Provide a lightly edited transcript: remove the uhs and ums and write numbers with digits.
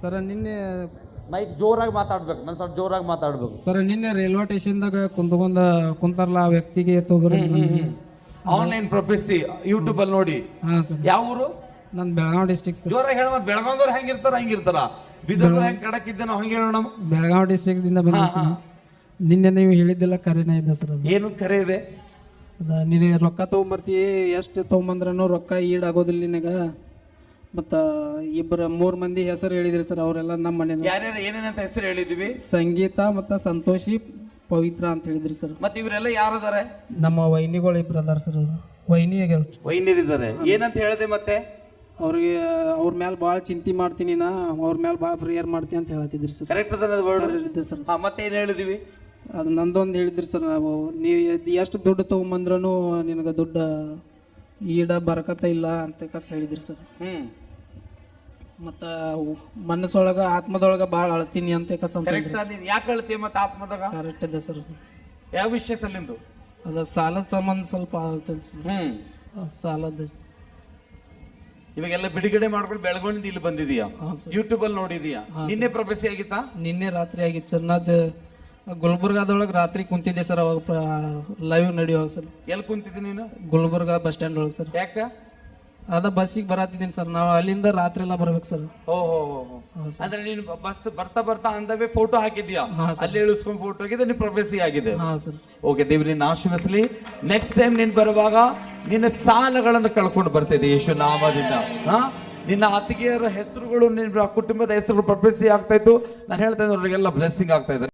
Sir ನಿನ್ನೆ mic ಜೋರಾಗಿ ಮಾತಾಡ್ಬೇಕು, ನಾನು ಸ್ವಲ್ಪ ಜೋರಾಗಿ ಮಾತಾಡ್ಬೇಕು. ಸರ್ ನಿನ್ನೆ ರೈಲ್ವೆ ಸ್ಟೇಷನ್ದಾಗ ಕುಂತಾರಲ್ಲ ಆ ವ್ಯಕ್ತಿಗೆ ತಗೋರಿ ಆನ್ಲೈನ್ ಪ್ರೊಫೆಸಿ ಯೂಟ್ಯೂಬ್ ಅಲ್ಲಿ ನೋಡಿ. ಹಾ ಸರ್. ಯಾವ ಊರು? ನಾನು ಬೆಳಗಾವಿ ಡಿಸ್ಟ್ರಿಕ್ಟ್ ಸರ್. ಜೋರಾಗಿ ಹೇಳ. ಮತ್ತೆ ಬೆಳಗಾವ್ದವ್ರು ಹೆಂಗಿರ್ತಾರ ಹಂಗಿರ್ತಾರ, ಬೀದರ್ದವ್ರು ಹೆಂಗ್ ಕಡಕ್ ಇದ್ದೆ ನಾವು ಹಂಗೆ ಹೇಳೋಣ. ಬೆಳಗಾವಿ ಡಿಸ್ಟ್ರಿಕ್ಟ್ ದಿಂದ ಬಂದ ಸರ್. ನಿನ್ನೆ ನೀವು ಹೇಳಿದ್ದೆಲ್ಲ ಕರೆನೇ ಇದೆ ಸರ್. ಅದು ಏನು ಕರೆ ಇದೆ? ನೀನು ರೊಕ್ಕ ತೊಗೊಂಬರ್ತಿ, ಎಷ್ಟು ತೊಗೊಂಬಂದ್ರೂ ರೊಕ್ಕ ಈಡಾಗೋದಿಲ್ಲ ನಿನಗ. ಮತ್ತು ಮೂರು ಮಂದಿ ಹೆಸರು ಹೇಳಿದ್ರಿ ಸರ್, ಅವರೆಲ್ಲ ನಮ್ಮ ಮನೆ. ಯಾರ್ಯಾರು ಏನೇನಂತ ಹೆಸರು ಹೇಳಿದ್ವಿ? ಸಂಗೀತ ಮತ್ತು ಸಂತೋಷಿ, ಪವಿತ್ರ ಅಂತ ಹೇಳಿದ್ರಿ ಸರ್. ಮತ್ತೆ ಇವರೆಲ್ಲ ಯಾರದಾರೆ? ನಮ್ಮ ವೈನಿಗಳು ಇಬ್ರು ಅದಾರ ಸರ್. ಅವರು ವೈನಿರಿದ್ದಾರೆ. ಏನಂತ ಹೇಳಿದೆ ಮತ್ತೆ? ಅವ್ರಿಗೆ ಅವ್ರ ಮೇಲೆ ಭಾಳ ಚಿಂತೆ ಮಾಡ್ತೀನಿ, ನಾ ಅವ್ರ ಮೇಲೆ ಭಾಳ ಪ್ರೇಯರ್ ಮಾಡ್ತೀನಿ ಅಂತ ಹೇಳ್ತಿದ್ರಿ ಸರ್. ಕರೆಕ್ಟ್ ಅದ ವರ್ಡ್ ಇದೆ ಸರ್. ಮತ್ತೆ ಏನು ಹೇಳಿದ್ವಿ? ಅದು ನಂದೊಂದು ಹೇಳಿದ್ರಿ ಸರ್. ನಾವು ನೀ ಎಷ್ಟು ದುಡ್ಡು ತೊಗೊಂಬಂದ್ರೂ ನಿನಗೆ ದುಡ್ಡು ಈಡ ಬರಕತ್ತ ಇಲ್ಲ ಅಂತ ಹೇಳಿದ್ರಿ ಸರ್. ಮತ್ತು ಮನಸ್ಸೊಳಗೆ ಆತ್ಮದೊಳಗೆ ಭಾಳ ಅಳ್ತೀನಿ ಅಂತ ಯಾಕೆ ಅಳ್ತೀಯ ಮತ್ತೆ ಆತ್ಮದಾಗ? ಕರೆಕ್ಟ್ ಇದೆ ಸರ್. ಯಾವ ವಿಷಯ ಸಲ್ಲಿಂದು? ಅದು ಸಾಲದ ಸಂಬಂಧ ಸ್ವಲ್ಪ ಅಳ್ತೇನೆ ಸರ್. ಸಾಲದ ಇವಾಗೆಲ್ಲ ಬಿಡುಗಡೆ ಮಾಡ್ಕೊಂಡು ಬೆಳಗೊಂಡಿದ್ದು ಇಲ್ಲಿ ಬಂದಿದೀಯಾ, ಯೂಟ್ಯೂಬ್ ಅಲ್ಲಿ ನೋಡಿದೀಯಾ? ನಿನ್ನೆ ಪ್ರೊಫೆಸಿ ಆಗಿತ್ತಾ? ನಿನ್ನೆ ರಾತ್ರಿ ಆಗಿತ್ತು ಸರ್. ನಾ ಗುಲ್ಬರ್ಗಾದೊಳಗೆ ರಾತ್ರಿ ಕುಂತಿದ್ದೆ ಸರ್. ಅವಾಗ ಲೈವ್ ನಡೆಯುವಾಗ ಸರ್. ಎಲ್ಲಿ ಕುಂತಿದ್ದೀನಿ ನೀನು? ಗುಲ್ಬರ್ಗಾ ಬಸ್ ಸ್ಟ್ಯಾಂಡ್ ಒಳಗೆ ಸರ್. ಯಾಕ? ಅದ ಬಸ್ಸಿಗೆ ಬರತ್ತಿದ್ದೀನಿ ಸರ್. ನಾವು ಅಲ್ಲಿಂದ ರಾತ್ರಿ ಎಲ್ಲ ಬರ್ಬೇಕು ಸರ್. ಅಂದ್ರೆ ನೀನು ಬಸ್ ಬರ್ತಾ ಬರ್ತಾ ಅಂದವೇ ಫೋಟೋ ಹಾಕಿದ್ಯಾ? ಅಲ್ಲಿ ಇಳಿಸ್ಕೊಂಡು ಫೋಟೋ ಆಗಿದೆ, ನೀನು ಪ್ರೊಫೆಸಿ ಆಗಿದೆ. ಓಕೆ, ದೇವ್ರ ನಿನ್ನ ಆಶೀರ್ವದಿಸಲಿ. ನೆಕ್ಸ್ಟ್ ಟೈಮ್ ನೀನ್ ಬರುವಾಗ ನಿನ್ನ ಸಾಲಗಳನ್ನು ಕಳ್ಕೊಂಡು ಬರ್ತಿದೆ ಯೇಸು ನಾಮದಿಂದ. ನಿನ್ನ ಅತ್ತಿಗೆಯರ ಹೆಸರುಗಳು, ನಿನ್ನ ಕುಟುಂಬದ ಹೆಸರುಗಳು ಪ್ರೊಫೆಸಿ ಆಗ್ತಾ ಇತ್ತು. ನಾನು ಹೇಳ್ತಾ ಇದ್ದೆ, ಅವರಿಗೆಲ್ಲ ಬ್ಲೆಸ್ಸಿಂಗ್ ಆಗ್ತಾ ಇದೆ.